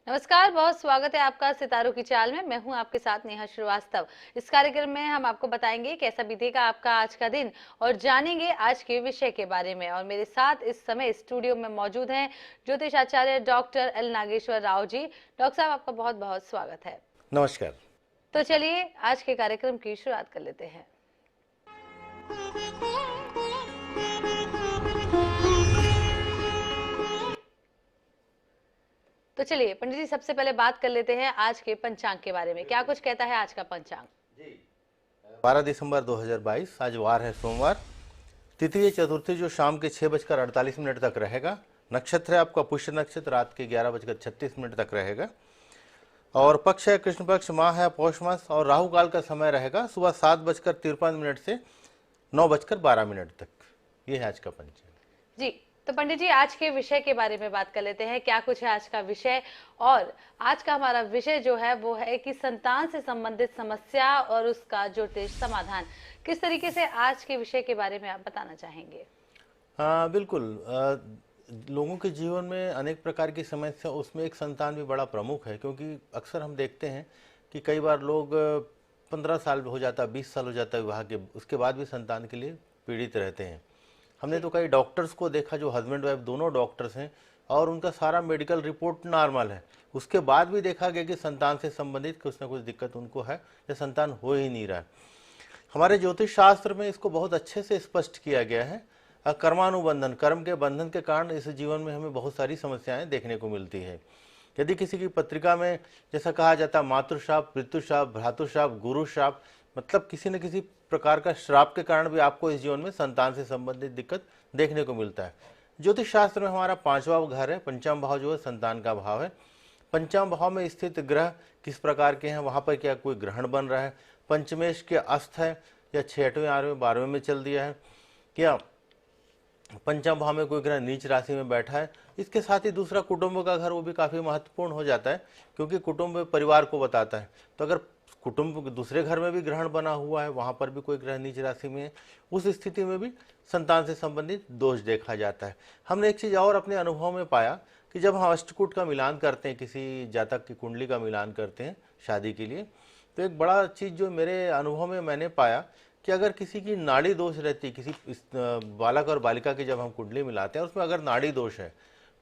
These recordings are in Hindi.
नमस्कार, बहुत स्वागत है आपका सितारों की चाल में। मैं हूं आपके साथ नेहा श्रीवास्तव। इस कार्यक्रम में हम आपको बताएंगे कैसा बीतेगा आपका आज का दिन और जानेंगे आज के विषय के बारे में। और मेरे साथ इस समय स्टूडियो में मौजूद हैं ज्योतिष आचार्य doctor L Nageshwar Rao ji. Doctor साहब, आपका बहुत बहुत स्वागत है। नमस्कार। तो चलिए आज के कार्यक्रम की शुरुआत कर लेते हैं। तो चलिए पंडित जी, सबसे पहले बात कर लेते हैं आज के पंचांग के बारे में। क्या कुछ कहता है आज का पंचांग? 12 दिसंबर 2022 आज वार है सोमवार। तृतीय चतुर्थी जो शाम के 6:48 तक रहेगा। नक्षत्र है आपका पुष्य नक्षत्र, रात के 11:36 तक रहेगा। और पक्ष है कृष्ण पक्ष, माह है पौष मास और राहु काल का समय रहेगा सुबह 7:53 से 9:12 तक। ये है आज का पंचांग जी। तो पंडित जी, आज के विषय के बारे में बात कर लेते हैं। क्या कुछ है आज का विषय? और आज का हमारा विषय जो है वो है कि संतान से संबंधित समस्या और उसका ज्योतिष समाधान। किस तरीके से आज के विषय के बारे में आप बताना चाहेंगे? हाँ बिल्कुल। लोगों के जीवन में अनेक प्रकार की समस्या, उसमें एक संतान भी बड़ा प्रमुख है। क्योंकि अक्सर हम देखते हैं कि कई बार लोग 15 साल हो जाता, 20 साल हो जाता है विवाह के, उसके बाद भी संतान के लिए पीड़ित रहते हैं। हमने तो कई डॉक्टर्स को देखा जो हस्बैंड वाइफ दोनों डॉक्टर्स हैं और उनका सारा मेडिकल रिपोर्ट नॉर्मल है, उसके बाद भी देखा गया कि संतान से संबंधित कुछ ना कुछ दिक्कत उनको है या संतान हो ही नहीं रहा है। हमारे ज्योतिष शास्त्र में इसको बहुत अच्छे से स्पष्ट किया गया है। कर्मानुबंधन, कर्म के बंधन के कारण इस जीवन में हमें बहुत सारी समस्याएं देखने को मिलती है। यदि किसी की पत्रिका में जैसा कहा जाता है मातृश्राप, पितृश्राप, भ्रातृश्राप, गुरुश्राप, मतलब किसी न किसी प्रकार का श्राप के कारण भी आपको इस जीवन में संतान से संबंधित दिक्कत देखने को मिलता है। ज्योतिष शास्त्र में हमारा 5वां घर है, पंचम भाव जो है संतान का भाव है। पंचम भाव में स्थित ग्रह किस प्रकार के हैं, वहाँ पर क्या कोई ग्रहण बन रहा है, पंचमेश के अस्त है या 6वें 8वें 12वें में चल दिया है, क्या पंचम भाव में कोई ग्रह नीच राशि में बैठा है। इसके साथ ही दूसरा कुटुंब का घर, वो भी काफ़ी महत्वपूर्ण हो जाता है क्योंकि कुटुंब परिवार को बताता है। तो अगर कुटुंब दूसरे घर में भी ग्रहण बना हुआ है, वहाँ पर भी कोई ग्रह नीच राशि में है, उस स्थिति में भी संतान से संबंधित दोष देखा जाता है। हमने एक चीज़ और अपने अनुभव में पाया कि जब हम अष्टकूट का मिलान करते हैं, किसी जातक की कुंडली का मिलान करते हैं शादी के लिए, तो एक बड़ा चीज़ जो मेरे अनुभव में मैंने पाया कि अगर किसी की नाड़ी दोष रहती, किसी बालक और बालिका की जब हम कुंडली मिलाते हैं उसमें अगर नाड़ी दोष है,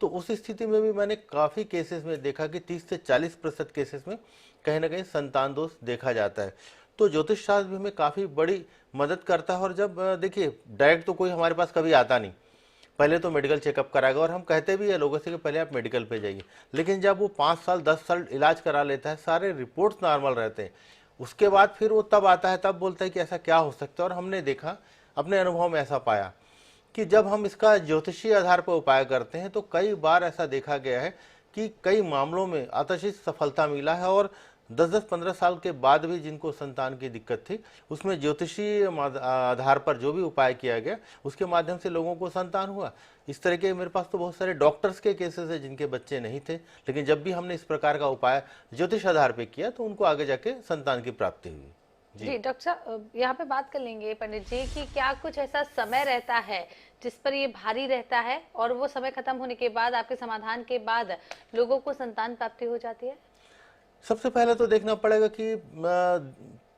तो उस स्थिति में भी मैंने काफ़ी केसेस में देखा कि 30 से 40% केसेस में कहीं ना कहीं संतान दोष देखा जाता है। तो ज्योतिष शास्त्र भी हमें काफ़ी बड़ी मदद करता है। और जब देखिए, डायरेक्ट तो कोई हमारे पास कभी आता नहीं, पहले तो मेडिकल चेकअप कराएगा और हम कहते भी है लोगों से कि पहले आप मेडिकल पे जाइए। लेकिन जब वो 5 साल 10 साल इलाज करा लेता है, सारे रिपोर्ट्स नॉर्मल रहते हैं, उसके बाद फिर वो तब आता है, तब बोलता है कि ऐसा क्या हो सकता है। और हमने देखा, अपने अनुभव में ऐसा पाया कि जब हम इसका ज्योतिषीय आधार पर उपाय करते हैं तो कई बार ऐसा देखा गया है कि कई मामलों में अतचित सफलता मिला है। और 10-10 15 साल के बाद भी जिनको संतान की दिक्कत थी, उसमें ज्योतिषीय आधार पर जो भी उपाय किया गया उसके माध्यम से लोगों को संतान हुआ। इस तरह के मेरे पास तो बहुत सारे डॉक्टर्स के केसेस है जिनके बच्चे नहीं थे, लेकिन जब भी हमने इस प्रकार का उपाय ज्योतिष आधार पर किया तो उनको आगे जाके संतान की प्राप्ति हुई। जी डॉक्टर साहब, यहाँ पे बात कर लेंगे पंडित जी कि क्या कुछ ऐसा समय रहता है जिस पर ये भारी रहता है और वो समय खत्म होने के बाद, आपके समाधान के बाद लोगों को संतान प्राप्ति हो जाती है? सबसे पहले तो देखना पड़ेगा कि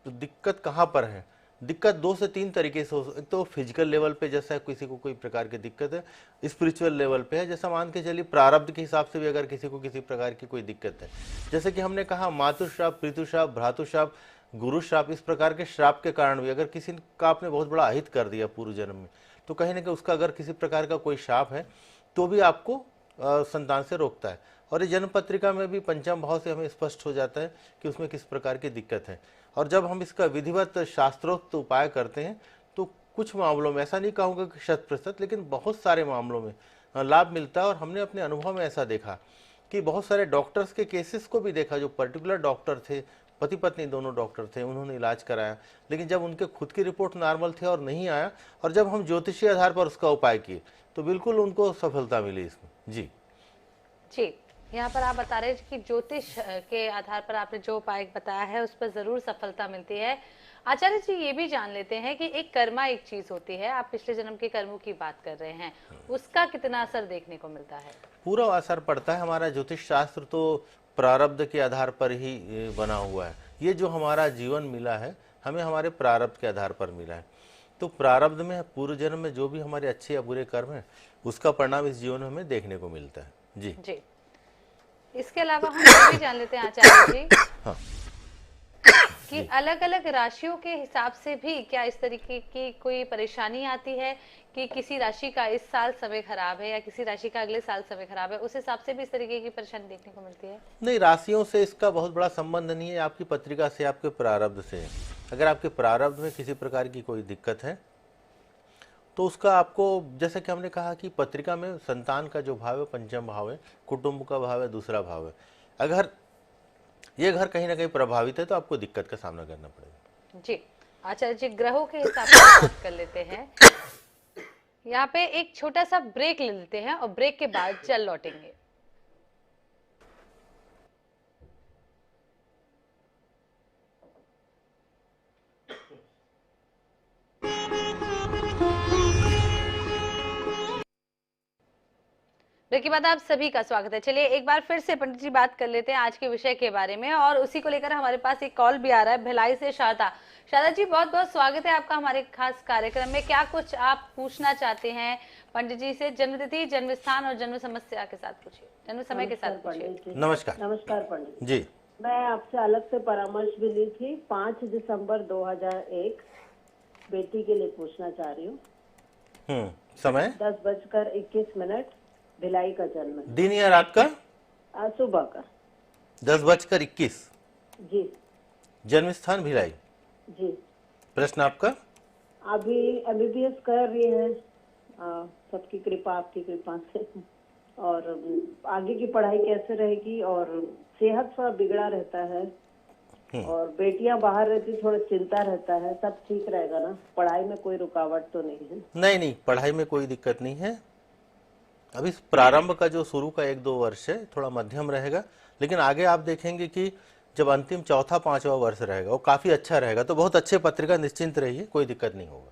दिक्कत कहाँ पर है। दिक्कत 2 से 3 तरीके से हो। एक तो फिजिकल लेवल पे, जैसा किसी को कोई प्रकार की दिक्कत है। स्पिरिचुअल लेवल पे है, जैसा मान के चलिए प्रारब्ध के हिसाब से भी अगर किसी को किसी प्रकार की कोई दिक्कत है, जैसे कि हमने कहा मातृश्राप, पितृश्राप, भ्रातृश्राप, गुरु श्राप, इस प्रकार के श्राप के कारण भी अगर किसी का आपने बहुत बड़ा अहित कर दिया पूर्व जन्म में, तो कहीं ना कहीं उसका अगर किसी प्रकार का कोई श्राप है तो भी आपको संतान से रोकता है। और ये जन्म पत्रिका में भी पंचम भाव से हमें स्पष्ट हो जाता है कि उसमें किस प्रकार की दिक्कत है। और जब हम इसका विधिवत शास्त्रोक्त उपाय करते हैं तो कुछ मामलों में, ऐसा नहीं कहूँगा कि 100%, लेकिन बहुत सारे मामलों में लाभ मिलता है। और हमने अपने अनुभव में ऐसा देखा कि बहुत सारे डॉक्टर्स के केसेस को भी देखा, जो पर्टिकुलर डॉक्टर थे, पति पत्नी दोनों डॉक्टर थे, उन्होंने इलाज कराया, लेकिन जब उनके खुद की रिपोर्ट नॉर्मल थी और नहीं आया, और जब हम ज्योतिषीय आधार पर उसका उपाय किए तो बिल्कुल उनको सफलता मिली इसमें। जी जी, यहाँ पर आप बता रहे हैं कि ज्योतिष के आधार पर आपने जो उपाय बताया है उस पर जरूर सफलता मिलती है। आचार्य जी ये भी जान लेते हैं कि एक कर्मा एक चीज होती है, आप पिछले जन्म के कर्मों की बात कर रहे हैं, उसका कितना असर देखने को मिलता है? पूरा असर पड़ता है। हमारा ज्योतिष शास्त्र तो प्रारब्ध के आधार पर ही बना हुआ है। ये जो हमारा जीवन मिला है, हमें हमारे प्रारब्ध के आधार पर मिला है। तो प्रारब्ध में पूर्व जन्म में जो भी हमारे अच्छे या बुरे कर्म हैं, उसका परिणाम इस जीवन में हमें देखने को मिलता है। जी जी। इसके अलावा हम ये भी जान लेते हैं आचार्य जी हाँ कि जी अलग अलग राशियों के हिसाब से भी क्या इस तरीके की कोई परेशानी आती है कि किसी राशि का इस साल समय खराब है या किसी राशि का अगले साल समय खराब है, उस हिसाब से भी इस तरीके की परेशानी देखने को मिलती है? नहीं, राशियों से इसका बहुत बड़ा संबंध नहीं है, आपकी पत्रिका से, आपके प्रारब्ध से है। अगर आपके प्रारब्ध में किसी प्रकार की कोई दिक्कत है तो उसका आपको, जैसे कि हमने कहा कि पत्रिका में संतान का जो भाव है पंचम भाव है, कुटुंब का भाव है दूसरा भाव है। अगर ये घर कहीं ना कहीं प्रभावित है तो आपको दिक्कत का सामना करना पड़ेगा। जी। आचार्य जी ग्रहों के हिसाब से बात कर लेते हैं। यहाँ पे एक छोटा सा ब्रेक ले लेते हैं और ब्रेक के बाद चल लौटेंगे। ब्रेक के बाद आप सभी का स्वागत है। चलिए एक बार फिर से पंडित जी बात कर लेते हैं आज के विषय के बारे में, और उसी को लेकर हमारे पास एक कॉल भी आ रहा है भिलाई से। शारदा, शारदा जी बहुत बहुत स्वागत है आपका हमारे खास कार्यक्रम में। क्या कुछ आप पूछना चाहते हैं पंडित जी से? जन्म तिथि, जन्म स्थान और जन्म समस्या के साथ पूछिए, जन्म समय के साथ पूछिए। नमस्कार। नमस्कार पंडित जी मैं आपसे अलग से परामर्श भी ली थी। 5 दिसंबर 2001 बेटी के लिए पूछना चाह रही हूँ। समय 10:21 भिलाई का जन्म है। दिन या रात का? सुबह का 10:21। जी। जन्म स्थान भिलाई। जी। प्रश्न आपका? अभी एमबीबीएस कर रही है, सबकी कृपा, आपकी कृपा से। और आगे की पढ़ाई कैसे रहेगी, और सेहत थोड़ा बिगड़ा रहता है, और बेटियां बाहर रहती, थोड़ा चिंता रहता है। सब ठीक रहेगा ना? पढ़ाई में कोई रुकावट तो नहीं है? नहीं नहीं, पढ़ाई में कोई दिक्कत नहीं है। अभी प्रारंभ का जो शुरू का 1-2 वर्ष है थोड़ा मध्यम रहेगा, लेकिन आगे आप देखेंगे कि जब अंतिम चौथा 5वां वर्ष रहेगा वो काफी अच्छा रहेगा। तो बहुत अच्छे पत्रिका, निश्चिंत रहिए, कोई दिक्कत नहीं होगा।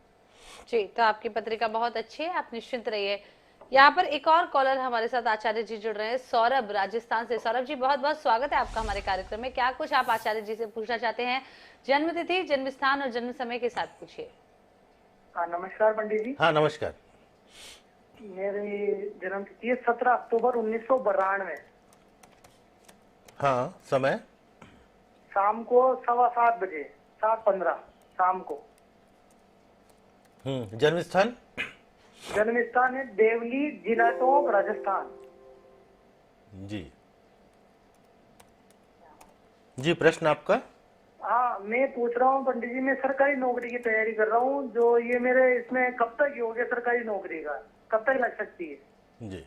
जी, तो आपकी पत्रिका बहुत अच्छी है, आप निश्चिंत रहिए। यहाँ पर एक और कॉलर हमारे साथ आचार्य जी जुड़ रहे हैं, सौरभ राजस्थान से। सौरभ जी बहुत बहुत स्वागत है आपका हमारे कार्यक्रम में। क्या कुछ आप आचार्य जी से पूछना चाहते हैं? जन्म तिथि, जन्म स्थान और जन्म समय के साथ पूछिए। नमस्कार पंडित जी। हाँ नमस्कार। मेरी जन्म तिथि है 17 अक्टूबर 1992। हाँ, समय? शाम को 7:15 बजे, 7:15 शाम को। जन्म स्थान? जन्म स्थान है देवली, जिला टोंक, राजस्थान। जी जी, प्रश्न आपका? हाँ, मैं पूछ रहा हूँ पंडित जी, मैं सरकारी नौकरी की तैयारी कर रहा हूँ। जो ये मेरे इसमें कब तक हो गया सरकारी नौकरी का, कब तक लग सकती है? जी,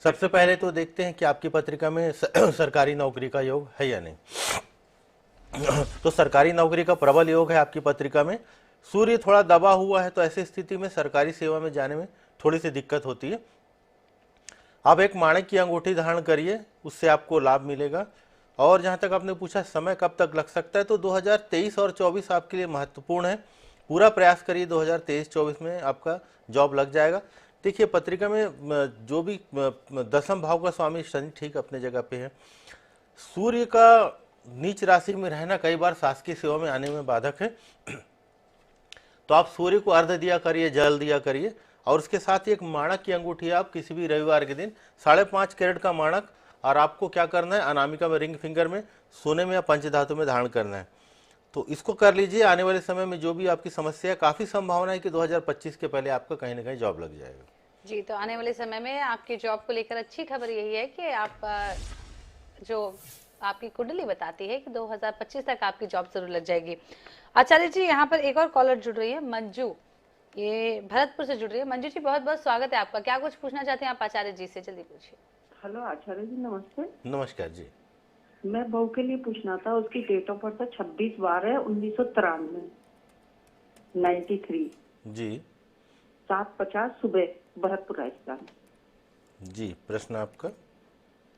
सबसे पहले तो देखते हैं कि आपकी पत्रिका में सरकारी नौकरी का योग है या नहीं। तो सरकारी नौकरी का प्रबल योग है आपकी पत्रिका में। सूर्य थोड़ा दबा हुआ है, तो ऐसी स्थिति में सरकारी सेवा में जाने में थोड़ी सी दिक्कत होती है। आप एक माणिक की अंगूठी धारण करिए, उससे आपको लाभ मिलेगा। और जहाँ तक आपने पूछा समय कब तक लग सकता है, तो 2023 और 24 आपके लिए महत्वपूर्ण है। पूरा प्रयास करिए 2023-24 में आपका जॉब लग जाएगा। देखिए पत्रिका में जो भी दसम भाव का स्वामी शनि ठीक अपने जगह पे है। सूर्य का नीच राशि में रहना कई बार शासकीय सेवा में आने में बाधक है। तो आप सूर्य को अर्घ दिया करिए, जल दिया करिए। और उसके साथ ही एक माणक की अंगूठी आप किसी भी रविवार के दिन 5.5 कैरेट का माणक, और आपको क्या करना है, अनामिका में रिंग फिंगर में सोने में या पंचधातु में धारण करना है। तो इसको कर लीजिए। आने वाले समय में जो भी आपकी समस्या है, काफी संभावना है कि 2025 के पहले आपका कहीं ना कहीं जॉब लग जाएगा। जी, तो आने वाले समय में आपकी जॉब को लेकर अच्छी खबर यही है कि आप जो आपकी कुंडली बताती है कि 2025 तक आपकी जॉब जरूर लग जाएगी। आचार्य जी यहाँ पर एक और कॉलर जुड़ रही है, मंजू, ये भरतपुर से जुड़ रही है। मंजू जी बहुत बहुत स्वागत है आपका। क्या कुछ पूछना चाहते हैं आप आचार्य जी से? जल्दी पूछिए। हेलो आचार्य जी, नमस्ते। नमस्कार जी। मैं बहू के लिए पूछना था। उसकी डेट ऑफ बर्थ 26/12/1993, 93 जी 7:50 सुबह, भरतपुर राजस्थान। जी, प्रश्न आपका?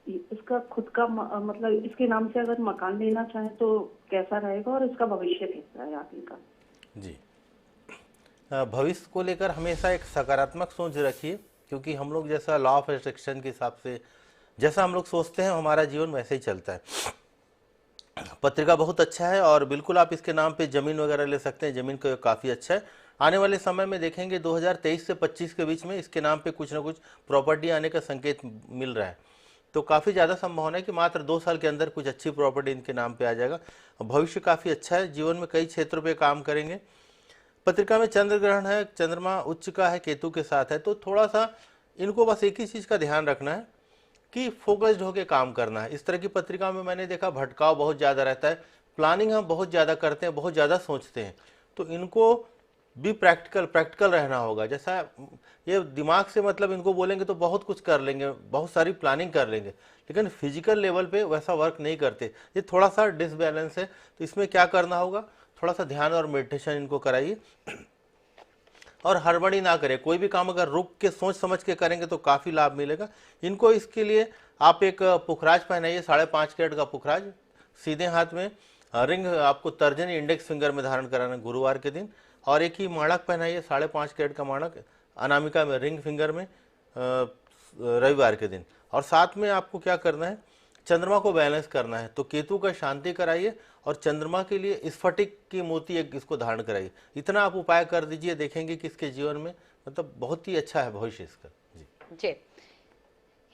इसका खुद का मतलब इसके नाम से अगर मकान लेना चाहे तो कैसा रहेगा, और इसका भविष्य कैसा है आगे का? जी। भविष्य को लेकर हमेशा एक सकारात्मक सोच रखिए, क्योंकि हम लोग जैसा लॉ ऑफ अट्रैक्शन के हिसाब से जैसा हम लोग सोचते हैं हमारा जीवन वैसे ही चलता है। पत्रिका बहुत अच्छा है और बिल्कुल आप इसके नाम पे ज़मीन वगैरह ले सकते हैं, ज़मीन का काफ़ी अच्छा है। आने वाले समय में देखेंगे 2023 से 25 के बीच में इसके नाम पे कुछ ना कुछ प्रॉपर्टी आने का संकेत मिल रहा है। तो काफ़ी ज़्यादा संभावना है कि मात्र 2 साल के अंदर कुछ अच्छी प्रॉपर्टी इनके नाम पे आ जाएगा। भविष्य काफ़ी अच्छा है, जीवन में कई क्षेत्रों पे काम करेंगे। पत्रिका में चंद्र ग्रहण है, चंद्रमा उच्च का है, केतु के साथ है, तो थोड़ा सा इनको बस एक ही चीज़ का ध्यान रखना है कि फोकस्ड होकर काम करना है। इस तरह की पत्रिका में मैंने देखा भटकाव बहुत ज़्यादा रहता है, प्लानिंग हम बहुत ज़्यादा करते हैं, बहुत ज़्यादा सोचते हैं, तो इनको भी प्रैक्टिकल रहना होगा। जैसा ये दिमाग से मतलब इनको बोलेंगे तो बहुत कुछ कर लेंगे, बहुत सारी प्लानिंग कर लेंगे, लेकिन फिजिकल लेवल पे वैसा वर्क नहीं करते। ये थोड़ा सा डिसबैलेंस है, तो इसमें क्या करना होगा, थोड़ा सा ध्यान और मेडिटेशन इनको कराइए और हड़बड़ी ना करें। कोई भी काम अगर रुक के सोच समझ के करेंगे तो काफ़ी लाभ मिलेगा इनको। इसके लिए आप एक पुखराज पहनाइए, 5.5 कैरेट का पुखराज, सीधे हाथ में रिंग आपको तर्जनी इंडेक्स फिंगर में धारण कराना गुरुवार के दिन, और एक ही माणक पहनाइए 5.5 कैरेट का माणक अनामिका में रिंग फिंगर में रविवार के दिन। और साथ में आपको क्या करना है, चंद्रमा को बैलेंस करना है, तो केतु का शांति कराइए और चंद्रमा के लिए स्फटिक की मोती एक इसको धारण कराइए। इतना आप उपाय कर दीजिए, देखेंगे कि इसके जीवन में मतलब बहुत ही अच्छा है भविष्य इसका। जी जी,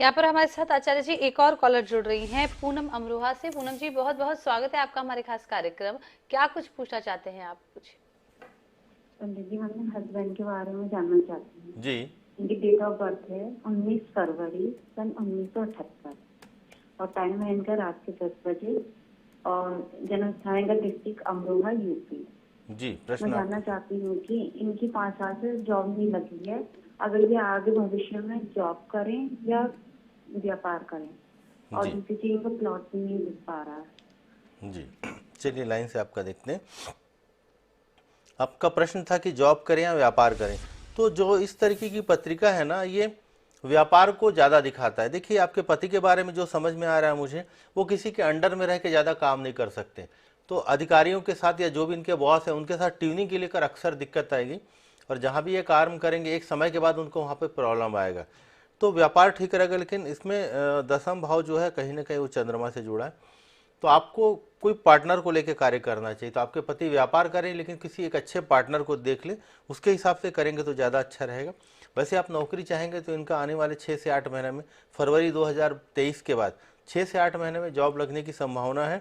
यहाँ पर हमारे साथ आचार्य जी एक और कॉलर जुड़ रही हैं, पूनम अमरोहा से। पूनम जी, बहुत बहुत स्वागत है आपका हमारे खास कार्यक्रम। क्या कुछ पूछना चाहते हैं आप? कुछ पंडित जी, हम अपने हस्बैंड के बारे में जानना चाहते हैं। जी। इनकी डेट ऑफ बर्थ है 19 फरवरी सन 1978 और टाइम है इनका रात के 10 बजे और जन्म स्थान इनका डिस्ट्रिक्ट अमरोहा, यूपी। जी, मैं प्रश्न जानना चाहती हूँ कि इनकी 5 साल से जॉब नहीं लगी है, अगर ये आगे भविष्य में जॉब करें या व्यापार करें, और जी। दूसरी चीज इनको प्लॉट भी नहीं दिख पा रहा है। जी, चलिए लाइन से आपका देखते हैं। आपका प्रश्न था कि जॉब करें या व्यापार करें, तो जो इस तरीके की पत्रिका है ना, ये व्यापार को ज़्यादा दिखाता है। देखिए, आपके पति के बारे में जो समझ में आ रहा है मुझे, वो किसी के अंडर में रह के ज़्यादा काम नहीं कर सकते, तो अधिकारियों के साथ या जो भी इनके बॉस है उनके साथ ट्यूनिंग के लेकर अक्सर दिक्कत आएगी, और जहाँ भी ये काम करेंगे एक समय के बाद उनको वहाँ पे प्रॉब्लम आएगा। तो व्यापार ठीक रहेगा, लेकिन इसमें दसम भाव जो है कहीं ना कहीं वो चंद्रमा से जुड़ा है, तो आपको कोई पार्टनर को लेकर कार्य करना चाहिए। तो आपके पति व्यापार करें, लेकिन किसी एक अच्छे पार्टनर को देख ले, उसके हिसाब से करेंगे तो ज़्यादा अच्छा रहेगा। वैसे आप नौकरी चाहेंगे तो इनका आने वाले 6 से 8 महीने में, फरवरी 2023 के बाद 6 से 8 महीने में जॉब लगने की संभावना है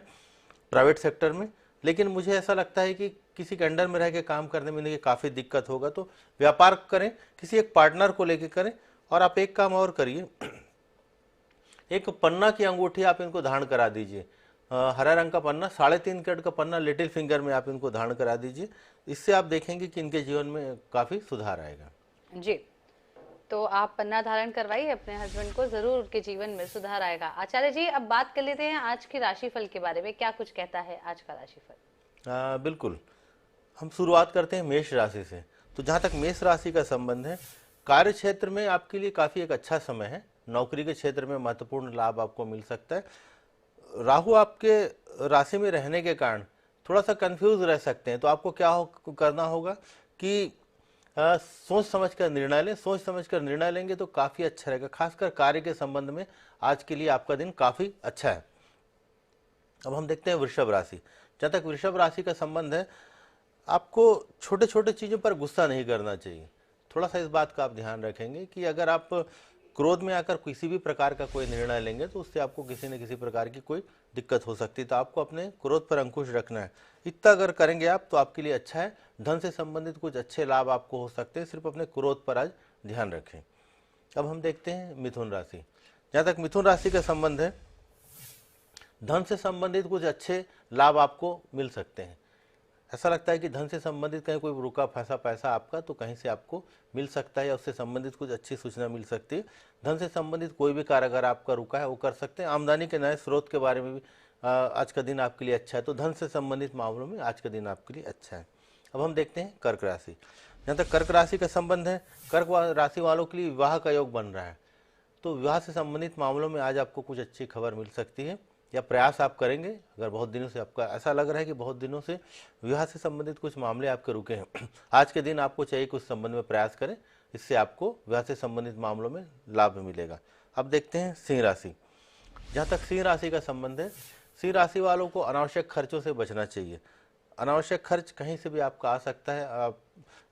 प्राइवेट सेक्टर में। लेकिन मुझे ऐसा लगता है कि किसी के अंडर में रह के काम करने में इनकी काफ़ी दिक्कत होगा, तो व्यापार करें, किसी एक पार्टनर को लेकर करें। और आप एक काम और करिए, एक पन्ना की अंगूठी आप इनको धारण करा दीजिए, हरा रंग का पन्ना, 3.5 कैरेट का पन्ना लिटिल फिंगर में आप इनको धारण करा दीजिए। इससे आप देखेंगे कि इनके जीवन में काफ़ी सुधार आएगा। जी, तो आप पन्ना धारण करवाइए अपने हस्बैंड को, जरूर उनके जीवन में सुधार आएगा। आचार्य जी, अब बात कर लेते हैं आज के राशिफल के बारे में। क्या कुछ कहता है आज का राशिफल? बिल्कुल, हम शुरुआत करते हैं मेष राशि से। तो जहाँ तक मेष राशि का संबंध है, कार्य क्षेत्र में आपके लिए काफ़ी एक अच्छा समय है। नौकरी के क्षेत्र में महत्वपूर्ण लाभ आपको मिल सकता है। राहु आपके राशि में रहने के कारण थोड़ा सा कंफ्यूज रह सकते हैं, तो आपको क्या करना होगा कि सोच समझ कर निर्णय लें। सोच समझ कर निर्णय लेंगे तो काफ़ी अच्छा रहेगा, खासकर कार्य के संबंध में आज के लिए आपका दिन काफ़ी अच्छा है। अब हम देखते हैं वृषभ राशि। जहाँ तक वृषभ राशि का संबंध है, आपको छोटे छोटे चीज़ों पर गुस्सा नहीं करना चाहिए। थोड़ा सा इस बात का आप ध्यान रखेंगे कि अगर आप क्रोध में आकर किसी भी प्रकार का कोई निर्णय लेंगे तो उससे आपको किसी न किसी प्रकार की कोई दिक्कत हो सकती है, तो आपको अपने क्रोध पर अंकुश रखना है। इतना अगर करेंगे आप तो आपके लिए अच्छा है। धन से संबंधित कुछ अच्छे लाभ आपको हो सकते हैं, सिर्फ अपने क्रोध पर आज ध्यान रखें। अब हम देखते हैं मिथुन राशि। जहाँ तक मिथुन राशि का संबंध है, धन से संबंधित कुछ अच्छे लाभ आपको मिल सकते हैं। ऐसा लगता है कि धन से संबंधित कहीं कोई रुका फंसा पैसा आपका तो कहीं से आपको मिल सकता है, या उससे संबंधित कुछ अच्छी सूचना मिल सकती है। धन से संबंधित कोई भी कार्य अगर आपका रुका है वो कर सकते हैं। आमदनी के नए स्रोत के बारे में भी आज का दिन आपके लिए अच्छा है, तो धन से संबंधित मामलों में आज का दिन आपके लिए अच्छा है। अब हम देखते हैं कर्क राशि। जहाँ तक कर्क राशि का संबंध है, कर्क राशि वालों के लिए विवाह का योग बन रहा है, तो विवाह से संबंधित मामलों में आज आपको कुछ अच्छी खबर मिल सकती है। या प्रयास आप करेंगे। अगर बहुत दिनों से आपका ऐसा लग रहा है कि बहुत दिनों से विवाह से संबंधित कुछ मामले आपके रुके हैं, आज के दिन आपको चाहिए कुछ संबंध में प्रयास करें, इससे आपको विवाह से संबंधित मामलों में लाभ मिलेगा। अब देखते हैं सिंह राशि। जहाँ तक सिंह राशि का संबंध है, सिंह राशि वालों को अनावश्यक खर्चों से बचना चाहिए। अनावश्यक खर्च कहीं से भी आपका आ सकता है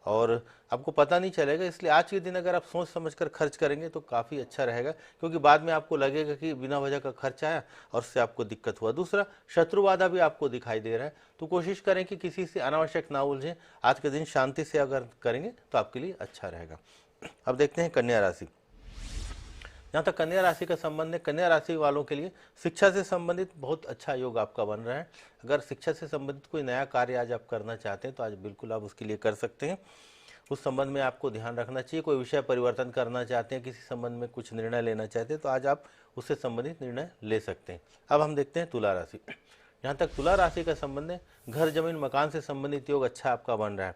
और आपको पता नहीं चलेगा, इसलिए आज के दिन अगर आप सोच समझकर खर्च करेंगे तो काफ़ी अच्छा रहेगा, क्योंकि बाद में आपको लगेगा कि बिना वजह का खर्च आया और उससे आपको दिक्कत हुआ। दूसरा, शत्रुबाधा भी आपको दिखाई दे रहा है, तो कोशिश करें कि किसी से अनावश्यक ना उलझें। आज के दिन शांति से अगर करेंगे तो आपके लिए अच्छा रहेगा। अब देखते हैं कन्या राशि। जहाँ तक कन्या राशि का संबंध है, कन्या राशि वालों के लिए शिक्षा से संबंधित बहुत अच्छा योग आपका बन रहा है। अगर शिक्षा से संबंधित कोई नया कार्य आज आप करना चाहते हैं तो आज बिल्कुल आप उसके लिए कर सकते हैं। उस संबंध में आपको ध्यान रखना चाहिए। कोई विषय परिवर्तन करना चाहते हैं, किसी संबंध में कुछ निर्णय लेना चाहते हैं तो आज आप उससे संबंधित निर्णय ले सकते हैं। अब हम देखते हैं तुला राशि। जहाँ तक तुला राशि का संबंध है, घर जमीन मकान से संबंधित योग अच्छा आपका बन रहा है।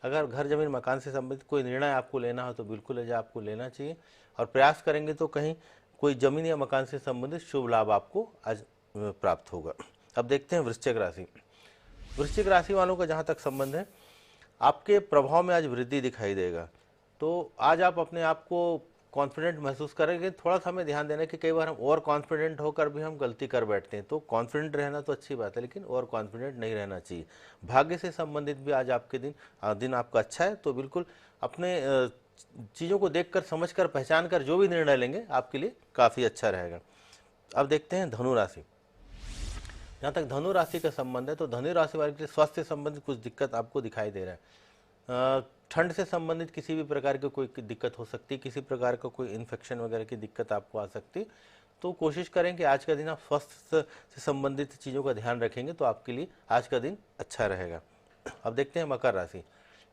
अगर घर जमीन मकान से संबंधित कोई निर्णय आपको लेना हो तो बिल्कुल आज आपको लेना चाहिए, और प्रयास करेंगे तो कहीं कोई जमीन या मकान से संबंधित शुभ लाभ आपको आज प्राप्त होगा। अब देखते हैं वृश्चिक राशि। वृश्चिक राशि वालों का जहाँ तक संबंध है, आपके प्रभाव में आज वृद्धि दिखाई देगा। तो आज आप अपने आप को कॉन्फिडेंट महसूस करेंगे। थोड़ा सा हमें ध्यान देना है कि कई बार हम ओवर कॉन्फिडेंट होकर भी हम गलती कर बैठते हैं। तो कॉन्फिडेंट रहना तो अच्छी बात है, लेकिन ओवर कॉन्फिडेंट नहीं रहना चाहिए। भाग्य से संबंधित भी आज आपके दिन आपका अच्छा है, तो बिल्कुल अपने चीज़ों को देखकर, समझकर, पहचान कर जो भी निर्णय लेंगे आपके लिए काफ़ी अच्छा रहेगा। अब देखते हैं धनु राशि। जहाँ तक धनु राशि का संबंध है, तो धनु राशि वाले के लिए स्वास्थ्य से संबंधित कुछ दिक्कत आपको दिखाई दे रहा है। ठंड से संबंधित किसी भी प्रकार की कोई दिक्कत हो सकती है, किसी प्रकार का कोई इन्फेक्शन वगैरह की दिक्कत आपको आ सकती है। तो कोशिश करें कि आज का दिन आप स्वास्थ्य से संबंधित चीज़ों का ध्यान रखेंगे तो आपके लिए आज का दिन अच्छा रहेगा। अब देखते हैं मकर राशि।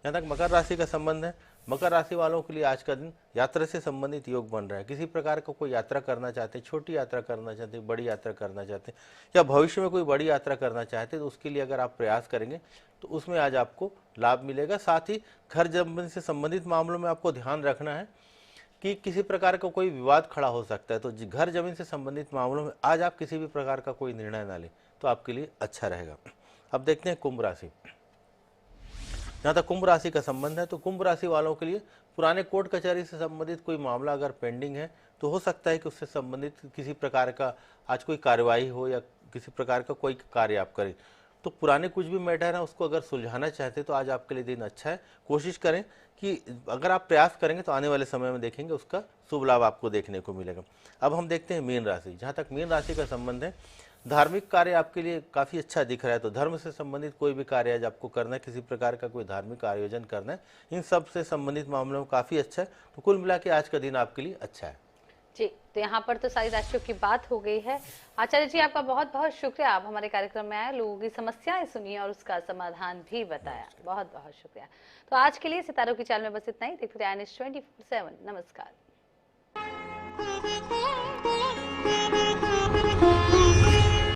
जहाँ तक मकर राशि का संबंध है, मकर राशि वालों के लिए आज का दिन यात्रा से संबंधित योग बन रहा है। किसी प्रकार का कोई यात्रा करना चाहते हैं, छोटी यात्रा करना चाहते हैं, बड़ी यात्रा करना चाहते हैं, या भविष्य में कोई बड़ी यात्रा करना चाहते हैं, तो उसके लिए अगर आप प्रयास करेंगे तो उसमें आज आपको लाभ मिलेगा। साथ ही घर जमीन से संबंधित मामलों में आपको ध्यान रखना है कि किसी प्रकार का कोई विवाद खड़ा हो सकता है। तो घर जमीन से संबंधित मामलों में आज आप किसी भी प्रकार का कोई निर्णय ना लें तो आपके लिए अच्छा रहेगा। अब देखते हैं कुंभ राशि। जहाँ तक कुंभ राशि का संबंध है, तो कुंभ राशि वालों के लिए पुराने कोर्ट कचहरी से संबंधित कोई मामला अगर पेंडिंग है तो हो सकता है कि उससे संबंधित किसी प्रकार का आज कोई कार्यवाही हो या किसी प्रकार का कोई कार्य आप करें। तो पुराने कुछ भी मैटर है उसको अगर सुलझाना चाहते हैं तो आज आपके लिए दिन अच्छा है। कोशिश करें कि अगर आप प्रयास करेंगे तो आने वाले समय में देखेंगे उसका शुभ लाभ आपको देखने को मिलेगा। अब हम देखते हैं मीन राशि। जहाँ तक मीन राशि का संबंध है, धार्मिक कार्य आपके लिए काफ़ी अच्छा दिख रहा है। तो धर्म से संबंधित कोई भी कार्य आज आपको करना है, किसी प्रकार का कोई धार्मिक आयोजन करना है, इन सब से संबंधित मामलों में काफ़ी अच्छा है। तो कुल मिला के आज का दिन आपके लिए अच्छा है जी। तो यहाँ पर तो सारी राशियों की बात हो गई है। आचार्य जी, आपका बहुत बहुत शुक्रिया। आप हमारे कार्यक्रम में आए, लोगों की समस्याएं सुनी और उसका समाधान भी बताया। बहुत बहुत शुक्रिया। तो आज के लिए सितारों की चाल में बस इतना ही। देखते रहिए IANS 24/7। नमस्कार।